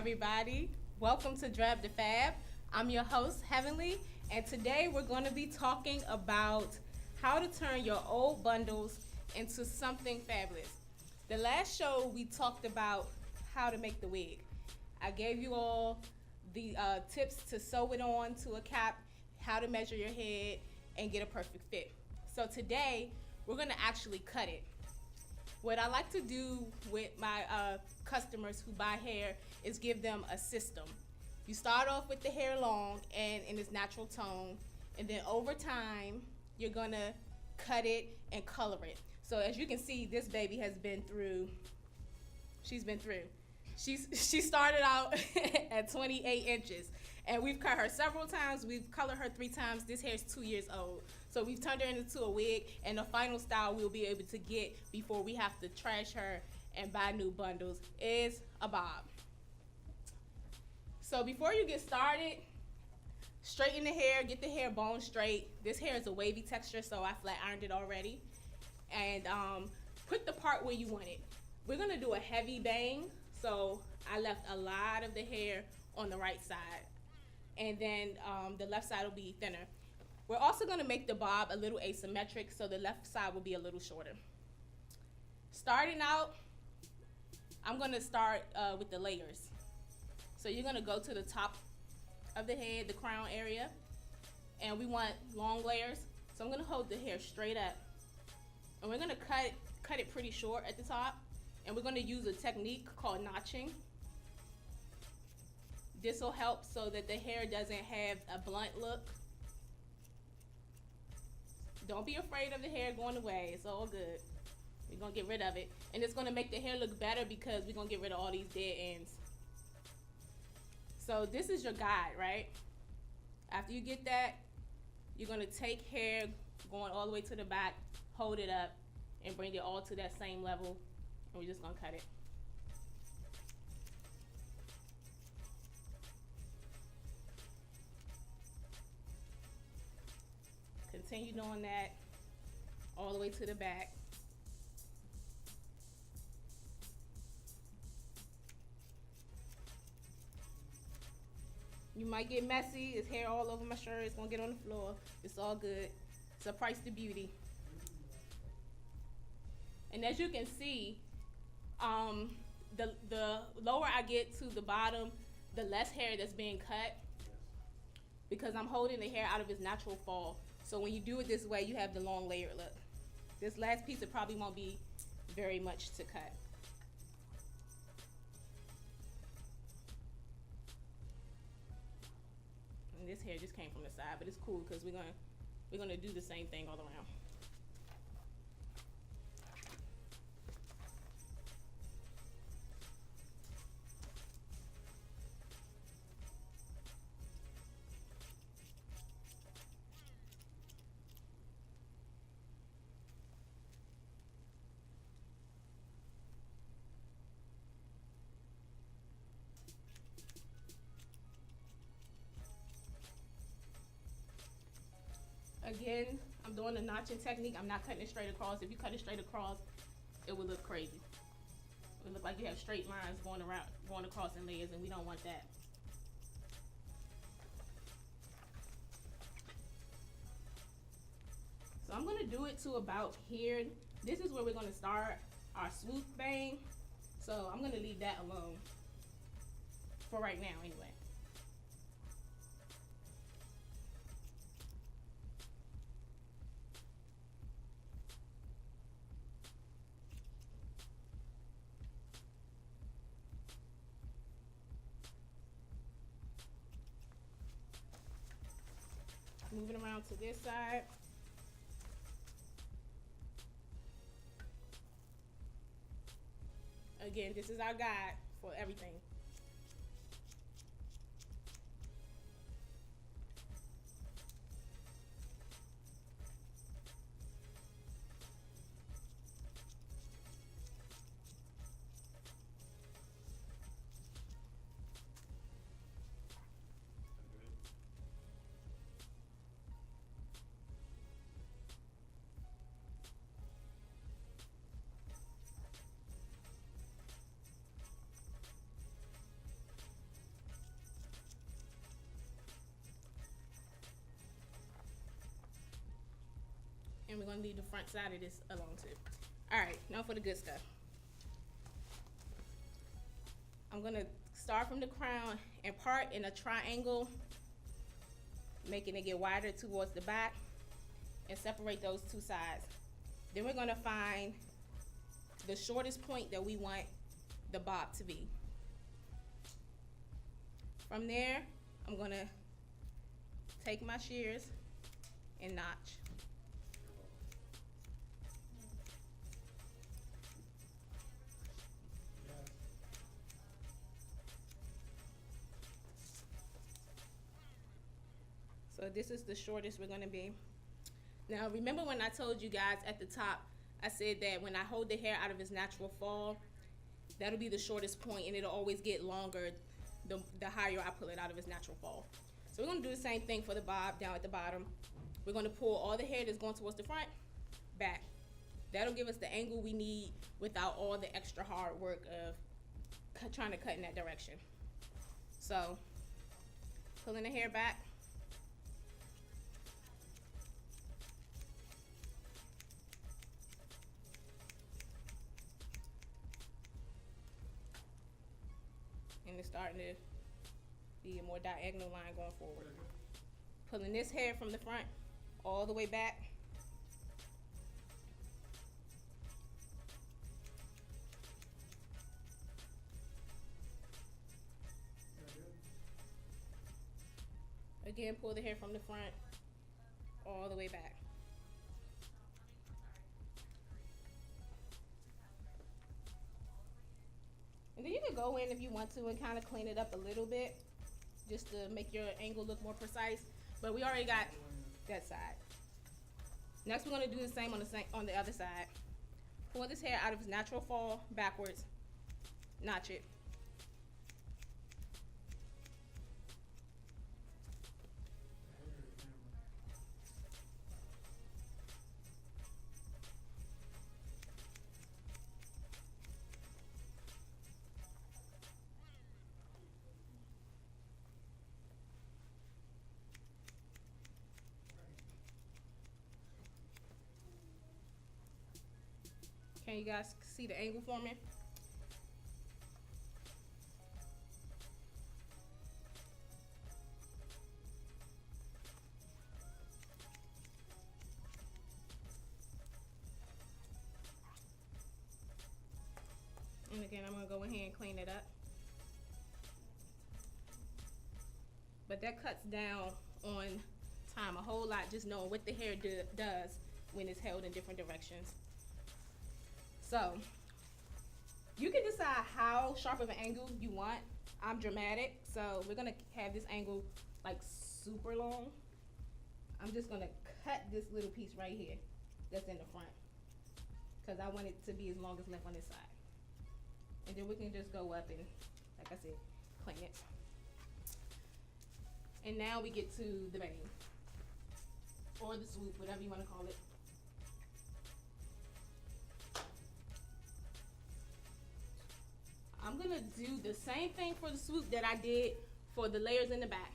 everybody. Welcome to Drab the Fab. I'm your host, Heavenly, and today we're going to be talking about how to turn your old bundles into something fabulous. The last show we talked about how to make the wig. I gave you all the tips to sew it on to a cap, how to measure your head, and get a perfect fit. So today we're going to actually cut it. What I like to do with my customers who buy hair is give them a system. You start off with the hair long and in its natural tone, and then over time, you're gonna cut it and color it. So as you can see, this baby has been through, she's been through. She started out at 28 inches, and we've cut her several times. We've colored her 3 times. This hair is 2 years old. So we've turned her into a wig, and the final style we'll be able to get before we have to trash her and buy new bundles is a bob. So before you get started, straighten the hair, get the hair bone straight. This hair is a wavy texture, so I flat ironed it already. And put the part where you want it. We're gonna do a heavy bang, so I left a lot of the hair on the right side. And then the left side will be thinner. We're also gonna make the bob a little asymmetric, so the left side will be a little shorter. Starting out, I'm gonna start with the layers. So you're gonna go to the top of the head, the crown area, and we want long layers. So I'm gonna hold the hair straight up, and we're gonna cut it pretty short at the top, and we're gonna use a technique called notching. This will help so that the hair doesn't have a blunt look. Don't be afraid of the hair going away. It's all good. We're gonna get rid of it, and it's gonna make the hair look better because we're gonna get rid of all these dead ends. So this is your guide, right? After you get that, you're gonna take hair going all the way to the back, hold it up, and bring it all to that same level, and we're just gonna cut it. Continue doing that all the way to the back. You might get messy. There's hair all over my shirt. It's gonna get on the floor. It's all good. It's a price to beauty. And as you can see, the lower I get to the bottom, the less hair that's being cut, because I'm holding the hair out of its natural fall. So when you do it this way, you have the long layered look. This last piece, it probably won't be very much to cut. And this hair just came from the side, but it's cool because we're gonna do the same thing all around. Again, I'm doing the notching technique. I'm not cutting it straight across. If you cut it straight across, it would look crazy. It would look like you have straight lines going across in layers, and we don't want that. So I'm gonna do it to about here. This is where we're gonna start our swoop bang. So I'm gonna leave that alone for right now anyway. Moving around to this side. Again, this is our guide for everything. and we're gonna leave the front side of this alone too. All right, now for the good stuff. I'm gonna start from the crown and part in a triangle, making it get wider towards the back, and separate those two sides. Then we're gonna find the shortest point that we want the bob to be. From there, I'm gonna take my shears and notch. So this is the shortest we're gonna be. Now remember when I told you guys at the top, I said that when I hold the hair out of its natural fall, that'll be the shortest point, and it'll always get longer the higher I pull it out of its natural fall. So we're gonna do the same thing for the bob down at the bottom. We're gonna pull all the hair that's going towards the front back. That'll give us the angle we need without all the extra hard work of trying to cut in that direction. So pulling the hair back. And it's starting to be a more diagonal line going forward. Pulling this hair from the front all the way back. Again, pull the hair from the front all the way back. And then you can go in if you want to and kind of clean it up a little bit just to make your angle look more precise. But we already got that side. Next, we're going to do the same on the other side. Pull this hair out of its natural fall backwards, notch it. Can you guys see the angle forming? And again, I'm gonna go in here and clean it up. But that cuts down on time a whole lot, just knowing what the hair does when it's held in different directions. So you can decide how sharp of an angle you want. I'm dramatic, so we're gonna have this angle like super long. I'm just gonna cut this little piece right here that's in the front because I want it to be as long as left on this side. And then we can just go up and, like I said, clean it. And now we get to the bang, or the swoop, whatever you want to call it. I'm gonna do the same thing for the swoop that I did for the layers in the back.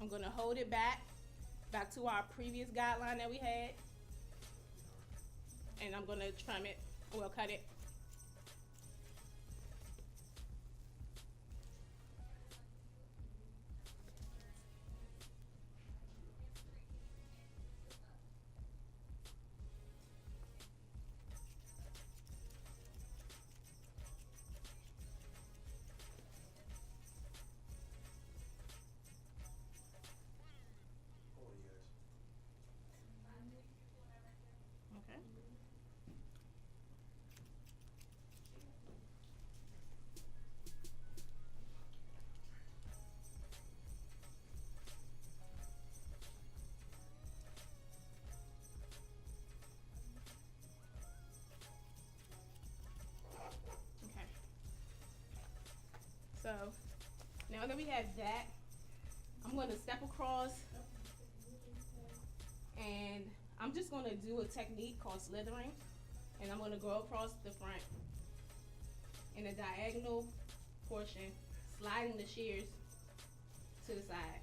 I'm gonna hold it back to our previous guideline that we had. And I'm gonna trim it, or cut it. Okay. Okay. So now that we have that, I'm going to step across, and I'm just going to do a technique called slithering, and I'm going to go across the front in a diagonal portion, sliding the shears to the side.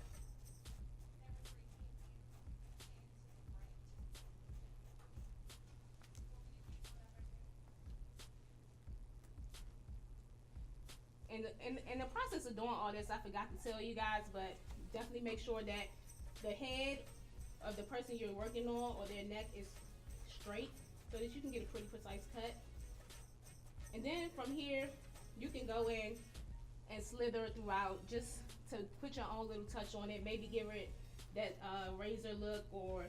In the process of doing all this, I forgot to tell you guys, but definitely make sure that the head of the person you're working on or their neck is straight so that you can get a pretty precise cut. And then from here, you can go in and slither it throughout just to put your own little touch on it. Maybe give it that razor look or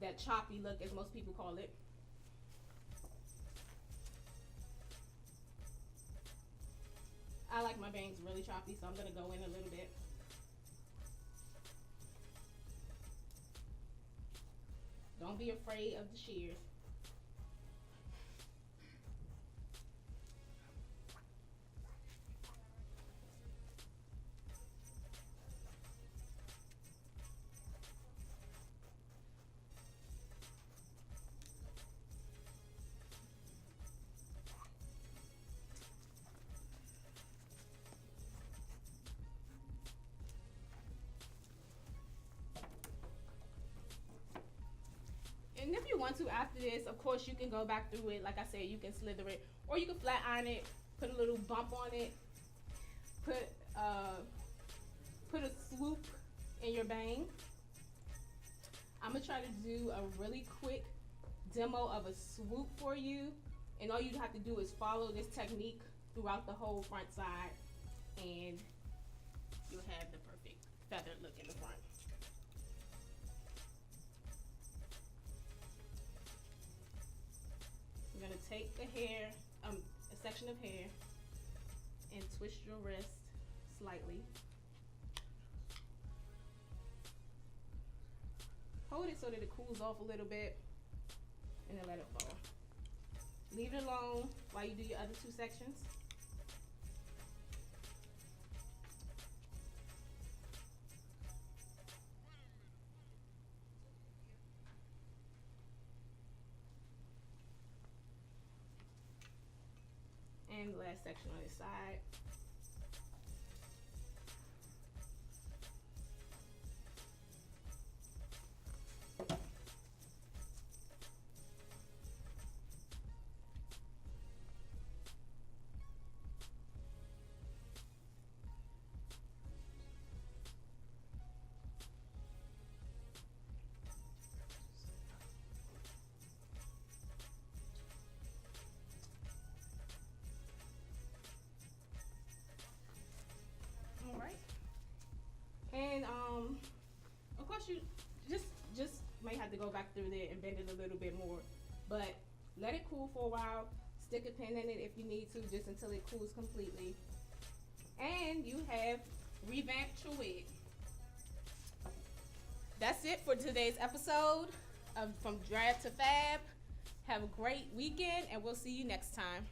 that choppy look, as most people call it. I like my bangs really choppy, so I'm gonna go in a little bit. Don't be afraid of the shears. And if you want to after this, of course, you can go back through it. Like I said, you can slither it, or you can flat iron it, put a little bump on it, put a swoop in your bang. I'm gonna try to do a really quick demo of a swoop for you, and all you have to do is follow this technique throughout the whole front side, and you'll have the perfect feathered look in the front. You're gonna take a hair, a section of hair, and twist your wrist slightly. Hold it so that it cools off a little bit, and then let it fall. Leave it alone while you do your other two sections. And the last section on this side. And of course you just might have to go back through there and bend it a little bit more, but let it cool for a while. Stick a pin in it if you need to, just until it cools completely. And you have revamped your wig. That's it for today's episode of From Drab to Fab. Have a great weekend, and we'll see you next time.